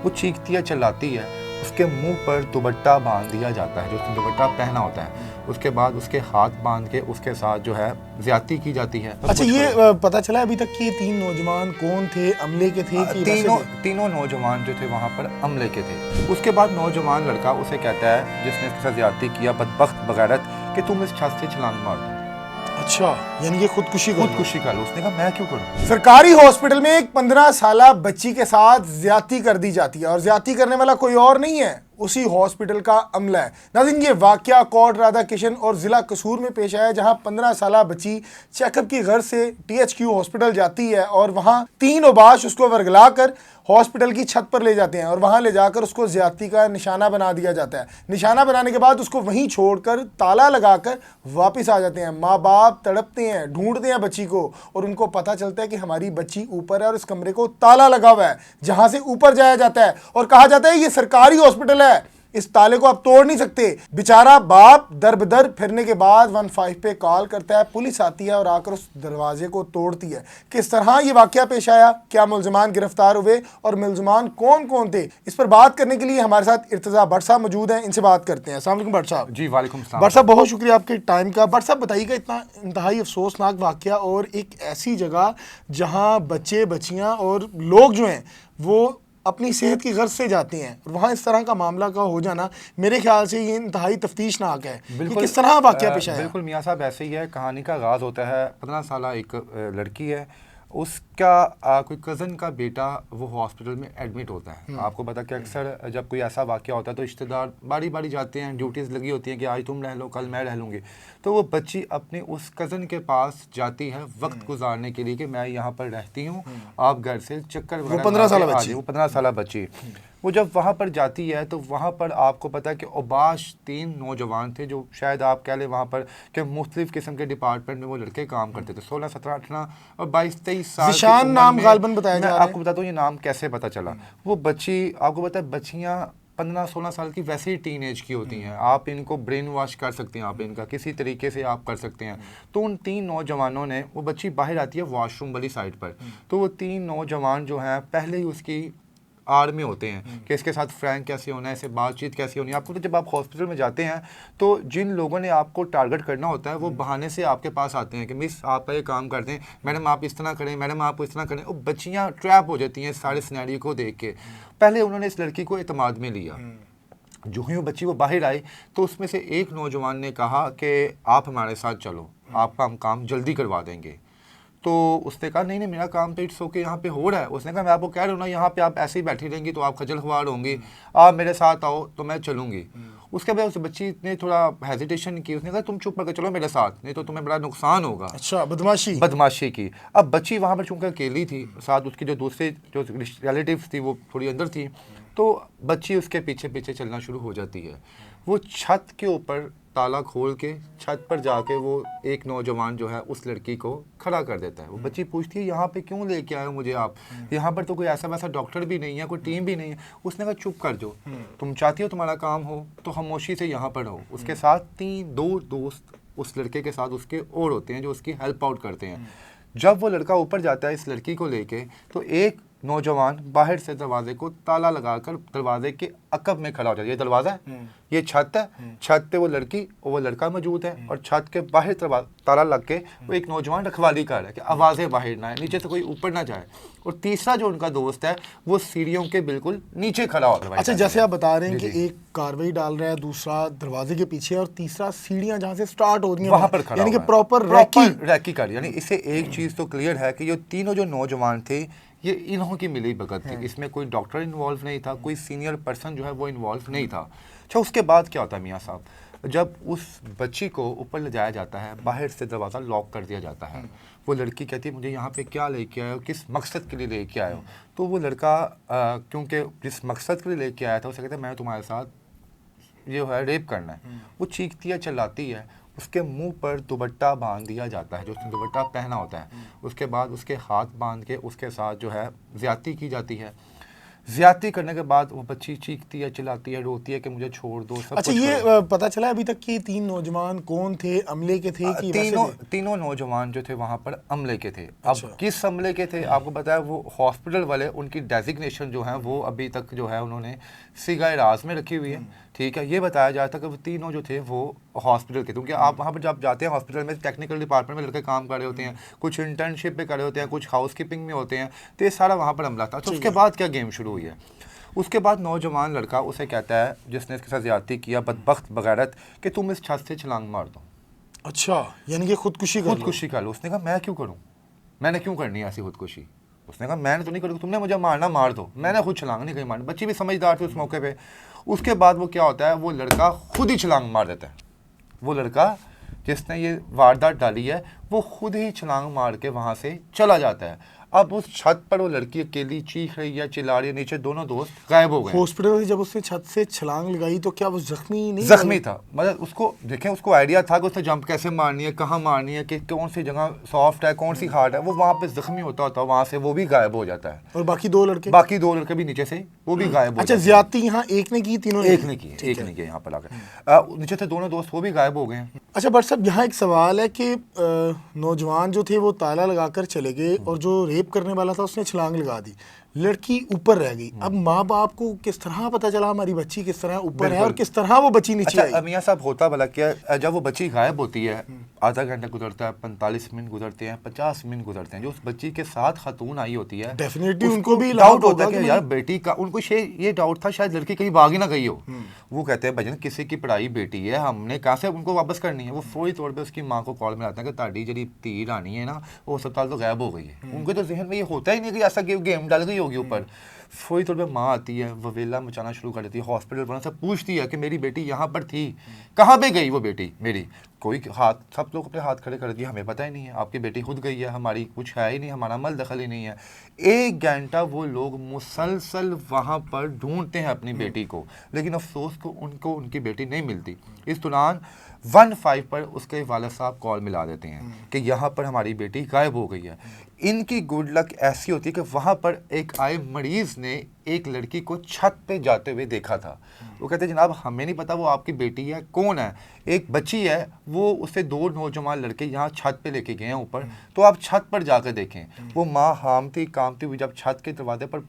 वो चीखती है, चिल्लाती है, उसके मुंह पर दुपट्टा बांध दिया जाता है, जो उसने दुपट्टा पहना होता है, उसके बाद उसके हाथ बांध के उसके साथ जो है ज्यादती की जाती है। अच्छा, ये पता चला अभी तक कि ये 3 नौजवान कौन थे, अमले के थे कि तीनों नौजवान जो थे वहाँ पर अमले के थे। उसके बाद नौजवान लड़का उसे कहता है जिसने उसके साथ ज्यादती किया, बदबख्त बगैरत, कि तुम इस छत से छलांग मार दो। अच्छा, यानी कि खुदकुशी कर लो। उसने कहा मैं क्यों करूं। सरकारी हॉस्पिटल में एक 15 साला बच्ची के साथ ज्यादती कर दी जाती है और ज्यादती करने वाला कोई और नहीं है, उसी हॉस्पिटल का अमला है। नाज़रीन, ये वाकया कोट राधा किशन और जिला कसूर में पेश आया, जहां 15 साला बच्ची चेकअप की गर्ज से THQ हॉस्पिटल जाती है और वहां 3 औबाश उसको वर्गला कर हॉस्पिटल की छत पर ले जाते हैं और वहां ले जाकर उसको ज्यादती का निशाना बना दिया जाता है। निशाना बनाने के बाद उसको वहीं छोड़कर ताला लगाकर वापस आ जाते हैं। माँ बाप तड़पते हैं, ढूंढते हैं बच्ची को और उनको पता चलता है कि हमारी बच्ची ऊपर है और इस कमरे को ताला लगा हुआ है, जहां से ऊपर जाया जाता है और कहा जाता है ये सरकारी हॉस्पिटल है, इस ताले को आप तोड़ नहीं सकते। बेचारा बाप दर बदर फिरने के बाद 15 पे कॉल करता है, पुलिस आती है और आकर उस दरवाजे को तोड़ती है। किस तरह ये वाकया पेश आया, क्या मुल्ज़िमान गिरफ्तार हुए और मुल्ज़िमान कौन कौन थे, इस पर बात करने के लिए हमारे साथ इर्तज़ा भट्ट साहब मौजूद हैं। इनसे बात करते हैं। अस्सलाम वालेकुम भट्ट साहब। जी वालेकुम सलाम। भट्ट साहब, बहुत शुक्रिया आपके टाइम का। भट्ट साहब, बताइएगा, इतना इंतहाई अफसोसनाक वाकया और एक ऐसी जगह जहाँ बच्चे बच्चियाँ और लोग जो हैं वो अपनी सेहत की गर्ज से जाते हैं और वहाँ इस तरह का मामला का हो जाना, मेरे ख्याल से ये इंतहाई तफ्तीशनाक है। बिल्कुल, किस तरह वाकया पेश आया? बिल्कुल मियाँ साहब, ऐसे ही है। कहानी का आगाज़ होता है, 15 साला एक लड़की है, उसका कोई कज़न का बेटा वो हॉस्पिटल में एडमिट होता है। आपको पता कि अक्सर जब कोई ऐसा वाक़या होता है तो रिश्तेदार बारी बारी जाते हैं, ड्यूटीज़ लगी होती हैं कि आज तुम रह लो, कल मैं रह लूँगी। तो वो बच्ची अपने उस कज़न के पास जाती है वक्त गुजारने के लिए कि मैं यहाँ पर रहती हूँ, आप घर से चक्कर वो 15 साला बच्ची, वो 15 साला बच्ची वो जब वहाँ पर जाती है तो वहाँ पर आपको पता है कि औबाश 3 नौजवान थे, जो शायद आप कह लें वहाँ पर कि मुख्तलिफ किस्म के डिपार्टमेंट में वो लड़के काम करते थे। 16, 17, 18 और 22, 23 साल ज़िशान नाम गालिबन बताया जा रहा है। आपको बताता हूँ ये नाम कैसे पता चला। वो बच्ची, आपको पता है बच्चियाँ 15-16 साल की वैसे ही टीन एज की होती हैं, आप इनको ब्रेन वॉश कर सकते हैं, आप इनका किसी तरीके से आप कर सकते हैं। तो उन 3 नौजवानों ने, वो बच्ची बाहर आती है वॉशरूम वाली साइड पर, तो वो 3 नौजवान जो हैं पहले ही उसकी आड़ में होते हैं कि इसके साथ फ्रैंक कैसे होना है, इससे बातचीत कैसे होनी है। आपको तो जब आप हॉस्पिटल में जाते हैं तो जिन लोगों ने आपको टारगेट करना होता है वो बहाने से आपके पास आते हैं कि मिस आप ये काम करते हैं, मैडम आप इस तरह करें, मैडम आप इस तरह करें। वो बच्चियाँ ट्रैप हो जाती हैं सारे सिनेरियो को देख के। पहले उन्होंने इस लड़की को एतमाद में लिया। जो ही वो बच्ची वो बाहर आई तो उसमें से एक नौजवान ने कहा कि आप हमारे साथ चलो, आपका हम काम जल्दी करवा देंगे। तो उसने कहा नहीं नहीं, मेरा काम तो इट्स ओके यहाँ पे हो रहा है। उसने कहा मैं आपको कह रहा हूँ ना, यहाँ पे आप ऐसे ही बैठी रहेंगी तो आप खजल खुआर होंगी, आप मेरे साथ आओ तो मैं चलूँगी। उसके बाद उस बच्ची ने थोड़ा हेजिटेशन की, उसने कहा तुम चुप करके चलो मेरे साथ, नहीं तो तुम्हें बड़ा नुकसान होगा। अच्छा, बदमाशी की। अब बच्ची वहाँ पर चूँकि अकेली थी, साथ उसकी जो दूसरे जो रिलेटिव्स थी वो थोड़ी अंदर थी, तो बच्ची उसके पीछे पीछे चलना शुरू हो जाती है। वो छत के ऊपर ताला खोल के छत पर जाके वो एक नौजवान जो है उस लड़की को खड़ा कर देता है। वो बच्ची पूछती है यहाँ पे क्यों लेके आए हो मुझे आप, यहाँ पर तो कोई ऐसा वैसा डॉक्टर भी नहीं है, कोई टीम भी नहीं है। उसने कहा चुप कर जो, तुम चाहती हो तुम्हारा काम हो तो खामोशी से यहाँ पर हो। उसके साथ 2 दोस्त उस लड़के के साथ उसके और होते हैं जो उसकी हेल्प आउट करते हैं। जब वो लड़का ऊपर जाता है इस लड़की को लेके तो एक नौजवान बाहर से दरवाजे को ताला लगाकर दरवाजे के अकब में खड़ा हो जाता है। ये दरवाजा है, ये छत है, छत पे वो लड़की और वो लड़का मौजूद है और छत के बाहर ताला लग के वो एक नौजवान रखवाली कर रहा है कि आवाज़ें बाहर ना आए, नीचे से कोई ऊपर ना जाए। और तीसरा जो उनका दोस्त है वो सीढ़ियों के बिल्कुल नीचे खड़ा होता है। अच्छा, जैसे आप बता रहे हैं कि एक कार्रवाई डाल रहा है, दूसरा दरवाजे के पीछे और तीसरा सीढ़ियां जहाँ से स्टार्ट होती हैं वहाँ पर खड़ा, यानी कि प्रॉपर रैकी कर। यानी इससे एक चीज़ तो क्लियर है कि ये तीनों जो नौजवान थे ये इन्हों की मिली भगत थी, इसमें कोई डॉक्टर इन्वॉल्व नहीं था, कोई सीनियर पर्सन जो है वो इन्वॉल्व नहीं था। अच्छा, उसके बाद क्या होता है मियाँ साहब, जब उस बच्ची को ऊपर ले जाया जाता है, बाहर से दरवाज़ा लॉक कर दिया जाता है। वो लड़की कहती है मुझे यहाँ पे क्या लेके आए हो, किस मकसद के लिए लेके आए हो। तो वो लड़का क्योंकि जिस मकसद के लिए लेके आया था उसे कहता है मैं तुम्हारे साथ ये है रेप करना है। वो चीखती है, चिल्लाती है, उसके मुंह पर दुपट्टा बांध दिया जाता है, जो उसने दुपट्टा पहना होता है। उसके बाद उसके हाथ बांध के उसके साथ जो है ज्यादती की जाती है। ज्यादती करने के बाद वो बच्ची चीखती है, चिल्लाती है, रोती है कि मुझे छोड़ दो, सब अच्छा, कुछ ये करो। पता चला अभी तक कि 3 नौजवान कौन थे, अमले के थे कि वैसे थे? तीनों नौजवान जो थे वहां पर अमले के थे। अच्छा। अब किस अमले के थे आपको बताया, वो हॉस्पिटल वाले, उनकी डेजिग्नेशन जो है वो अभी तक जो है उन्होंने सिगाए राज में रखी हुई है, ठीक है। ये बताया जाता है कि वो तीनों जो थे वो हॉस्पिटल के थे, क्योंकि आप वहाँ पर जब जाते हैं हॉस्पिटल में, टेक्निकल डिपार्टमेंट में लड़के काम कर रहे होते हैं, कुछ इंटर्नशिप पे कर रहे होते हैं, कुछ हाउसकीपिंग में होते हैं, तो ये सारा वहाँ पर अमला था। तो उसके बाद क्या गेम शुरू हुई है, उसके बाद नौजवान लड़का उसे कहता है जिसने इसके साथ ज्यादती किया, बदबख्त बगैरत, कि तुम इस छत से छलांग मार दो। अच्छा, यानी कि खुदकुशी कर लो। खुदकुशी कर लो। उसने कहा मैं क्यों करूं, मैंने क्यों करनी है ऐसी खुदकुशी। उसने कहा मैंने तो नहीं करी, तुमने मुझे मारना मार दो, मैंने खुद छलांग नहीं कहीं मारनी। बच्ची भी समझदार थी उस मौके पे। उसके बाद वो क्या होता है, वो लड़का खुद ही छलांग मार देता है। वो लड़का जिसने ये वारदात डाली है वो खुद ही छलांग मार के वहाँ से चला जाता है। अब उस छत पर वो लड़की अकेली चीख रही है, चिल्ला रही है, नीचे दोनों दोस्त गायब हो गए। हॉस्पिटल से जब उसने छत से छलांग लगाई तो क्या वो जख्मी नहीं? जख्मी था, मतलब उसको देखें, उसको आइडिया था कि उसे जंप कैसे मारनी है, कहाँ मारनी है, कि कौन सी जगह सॉफ्ट है, कौन सी हार्ड है। वो वहाँ पे जख्मी होता होता वहाँ से वो भी गायब हो जाता है। और बाकी दो लड़के भी नीचे से वो भी गायब हो अच्छा, जाते हैं। ज्यादती यहाँ एक ने की, तीनों एक ने की, एक ने की यहाँ पर आकर नीचे से दोनों दोस्त वो भी गायब हो गए हैं। अच्छा बट साहब, यहाँ एक सवाल है कि नौजवान जो थे वो ताला लगाकर चले गए और जो रेप करने वाला था उसने छलांग लगा दी, लड़की ऊपर रह गई। अब माँ बाप को किस तरह पता चला हमारी बच्ची किस तरह ऊपर है और किस तरह वो बच्ची नीचे आई? अच्छा मियां साहब, होता भला क्या, जब वो बच्ची गायब होती है, आधा घंटा गुजरता है, 45 मिनट गुजरते हैं, 50 मिनट गुजरते हैं, जो उस बच्ची के साथ खातून आई होती है, डेफिनेटली उनको भी डाउट होता है कि यार बेटी का, उनको ये डाउट था शायद लड़की कहीं भाग ही ना गई हो। वो कहते हैं भजन किसी की पढ़ाई बेटी है, हमने कहाँ से उनको वापस करनी है। वो फौरी तौर पे उसकी माँ को कॉल मिलाते हैं कि ताड़ी जड़ी ती रानी है ना, वो अस्पताल तो गायब हो गई है। उनके तो जहन में ये होता ही नहीं कि ऐसा गेम डाल गई होगी ऊपर। फौरी तौर पे माँ आती है, ववेला मचाना शुरू कर देती है, हॉस्पिटल वालों से पूछती है कि मेरी बेटी यहाँ पर थी, कहाँ पे गई वो बेटी मेरी। कोई हाथ, सब लोग अपने हाथ खड़े कर दिए, हमें पता ही नहीं है, आपकी बेटी खुद गई है, हमारी कुछ है ही नहीं, हमारा मल दखल ही नहीं है। 1 घंटा वो लोग मुसलसल वहाँ पर ढूंढते हैं अपनी बेटी को, लेकिन अफसोस को उनको उनकी बेटी नहीं मिलती। इस दौरान 15 पर उसके वालिद साहब कॉल मिला देते हैं कि यहाँ पर हमारी बेटी गायब हो गई है। इनकी गुड लक ऐसी होती है कि वहाँ पर एक आए मरीज़ ने एक लड़की को छत पे जाते हुए देखा था। वो कहते हैं जनाब हमें नहीं पता वो आपकी बेटी है, कौन है, एक बच्ची है, वो उससे 2 नौजवान लड़के यहाँ छत पे लेके गए हैं ऊपर, तो आप छत पर जाकर देखें। वो माँ हामती कामती हुई जब छत के दरवाजे पर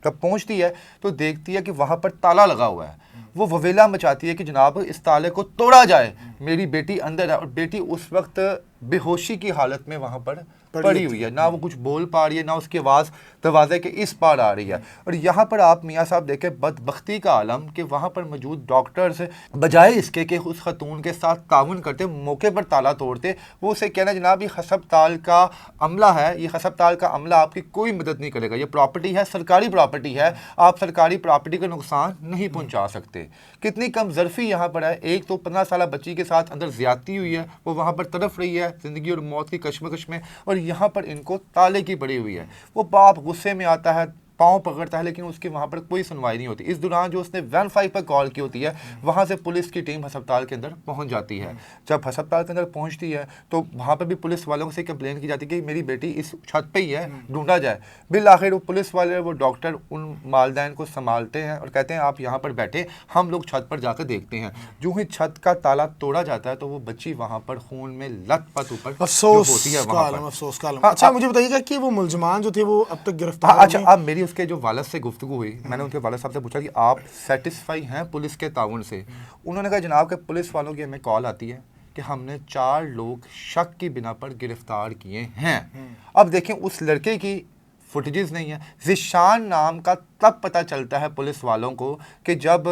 पहुँचती है तो देखती है कि वहाँ पर ताला लगा हुआ है। वो ववेला मचाती है कि जनाब इस ताले को तोड़ा जाए, मेरी बेटी अंदर है। और बेटी उस वक्त बेहोशी की हालत में वहाँ पर पड़ी हुई है, ना वो कुछ बोल पा रही है, ना उसकी आवाज़ दरवाजे के इस पार आ रही है। और यहाँ पर आप मियाँ साहब देखें बदबख्ती का आलम कि वहाँ पर मौजूद डॉक्टर्स बजाय इसके कि उस खतून के साथ ताउन करते, मौके पर ताला तोड़ते, वो उसे कहना जनाब ये हस्पताल का अमला है, ये हस्पताल का अमला आपकी कोई मदद नहीं करेगा, ये प्रॉपर्टी है, सरकारी प्रॉपर्टी है, आप सरकारी प्रॉपर्टी को नुकसान नहीं पहुँचा सकते। कितनी कम ज़रफ़ी यहाँ पर है। एक तो 15 साल बच्ची के साथ अंदर ज़्यादती हुई है, वो वहाँ पर तड़फ रही है ज़िंदगी और मौत की कश्मकश में, और यहाँ पर इनको ताले की पड़ी हुई है। वो बाप गुस्से में आता है, पाँव पकड़ता है, लेकिन उसकी वहाँ पर कोई सुनवाई नहीं होती। इस दौरान जो उसने 15 पर कॉल की होती है, वहाँ से पुलिस की टीम अस्पताल के अंदर पहुँच जाती है। जब अस्पताल के अंदर पहुँचती है तो वहाँ पर भी पुलिस वालों से कंप्लेन की जाती है कि मेरी बेटी इस छत पे ही है, ढूंढा जाए। बिल आखिर वो पुलिस वाले, वो डॉक्टर उन वालिदैन को संभालते हैं और कहते हैं आप यहाँ पर बैठे, हम लोग छत पर जाकर देखते हैं। जो ही छत का ताला तोड़ा जाता है तो वो बच्ची वहाँ पर खून में लथपथ ऊपर होती है वहाँ पर। अफसोस का आलम। अच्छा मुझे बताइएगा कि वो मुलजमान जो थे वो अब तक गिरफ्तार? अच्छा, अब मेरी उसके जो वालिद से गुफ्तगू हुई, मैंने उनके वालिद साहब से पूछा कि आप सेटिस्फाई हैं पुलिस के ताउन से? उन्होंने कहा जनाब के पुलिस वालों की हमें कॉल आती है कि हमने 4 लोग शक की बिना पर गिरफ्तार किए हैं। अब देखें उस लड़के की फुटेजेस नहीं है। ज़िशान नाम का तब पता चलता है पुलिस वालों को कि जब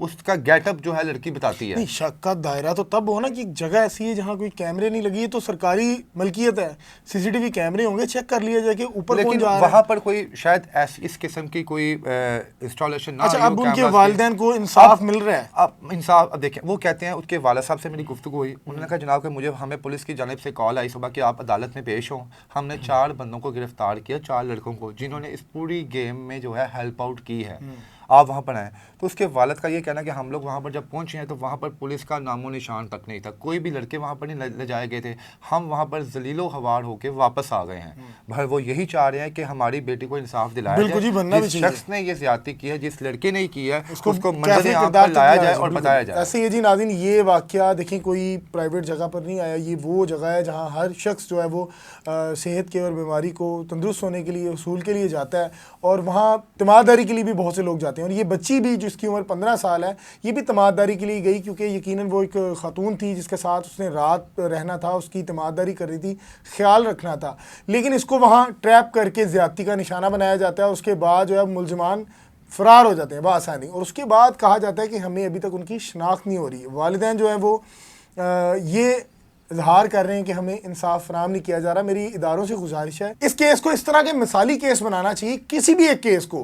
उसका गेटअप जो है लड़की बताती है। नहीं, शक का दायरा तो तब हो ना कि जगह ऐसी है जहाँ कोई कैमरे नहीं लगी है, तो सरकारी मलकियत है, सीसीटीवी कैमरे होंगे, चेक कर लिया जाए कि ऊपर कौन जा रहा है। वहाँ पर कोई शायद इस किस्म की कोई इंस्टॉलेशन ना। अच्छा, अब उनके वालिदैन को इंसाफ मिल रहा है? अब इंसाफ, अब देखें वो कहते हैं, उसके वालिद साहब से मेरी गुफ्तगू हुई, उन्होंने कहा जनाब कि हमें पुलिस की जानिब से कॉल आई सुबह कि आप अदालत में पेश हों। हमने 4 बंदों को गिरफ्तार किया, 4 लड़कों को, जिन्होंने इस पूरी गेम में जो है हेल्प आउट की है। आप वहाँ पर आएँ। तो उसके वालिद का ये कहना कि हम लोग वहाँ पर जब पहुँचे हैं तो वहाँ पर पुलिस का नामो निशान तक नहीं था, कोई भी लड़के वहाँ पर नहीं ले जाए गए थे। हम वहाँ पर जलीलो हवार होकर वापस आ गए हैं। भाई वो यही चाह रहे हैं कि हमारी बेटी को इंसाफ दिलाया बिल्कुल जी, बनना जाए। भी जिस चाहिए। शख्स ने ये ज्यादती की है, जिस लड़के ने की है, उसको कैफे मंजर आम किरदार पर लाया तक जाए लाया और बिल्कुल। बताया जाए। ऐसे ये जी नाज़रीन, ये वाकया देखिए कोई प्राइवेट जगह पर नहीं आया, ये वो जगह है जहाँ हर शख्स जो है वो सेहत के और बीमारी को तंदुरुस्त होने के लिए, उसूल के लिए जाता है, और वहाँ तमादारी के लिए भी बहुत से लोग जाते हैं। और ये बच्ची भी जिसकी उम्र 15 साल है, ये भी तमादारी के लिए गई, क्योंकि यकीनन वो एक खातून थी जिसके साथ उसने रात रहना था, उसकी तमादारी कर रही थी, ख्याल रखना था। लेकिन इसको वहाँ ट्रैप करके ज़्यादती का निशाना बनाया जाता है। उसके बाद जो है मुलजमान फ़रार हो जाते हैं बआसानी, और उसके बाद कहा जाता है कि हमें अभी तक उनकी शनाख्त नहीं हो रही। वालिदैन जो है वो ये इजहार कर रहे हैं कि हमें इंसाफ फराहम नहीं किया जा रहा। मेरी इदारों से गुजारिश है इस केस को इस तरह के मिसाली केस बनाना चाहिए, किसी भी एक केस को,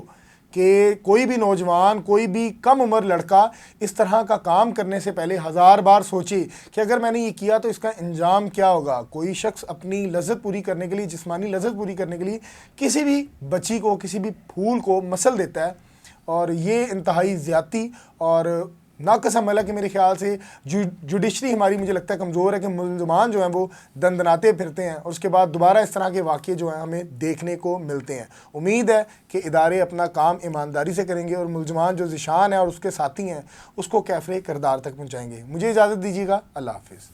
कि कोई भी नौजवान, कोई भी कम उम्र लड़का इस तरह का काम करने से पहले 1000 बार सोचे कि अगर मैंने ये किया तो इसका अंजाम क्या होगा। कोई शख्स अपनी लज्जत पूरी करने के लिए, जिस्मानी लज्जत पूरी करने के लिए किसी भी बच्ची को, किसी भी फूल को मसल देता है, और ये इंतहाई ज़्यादती और नाकस अमल है कि मेरे ख्याल से जुडिशरी हमारी, मुझे लगता है, कमज़ोर है कि मुल्ज़मान जो हैं वो दंदनाते फिरते हैं, और उसके बाद दोबारा इस तरह के वाक़े जो हैं हमें देखने को मिलते हैं। उम्मीद है कि इदारे अपना काम ईमानदारी से करेंगे और मुल्ज़मान जो ज़िशान है और उसके साथी हैं उसको कैफ़े किरदार तक पहुँचाएँगे। मुझे इजाज़त दीजिएगा, अल्लाह हाफ़िज़।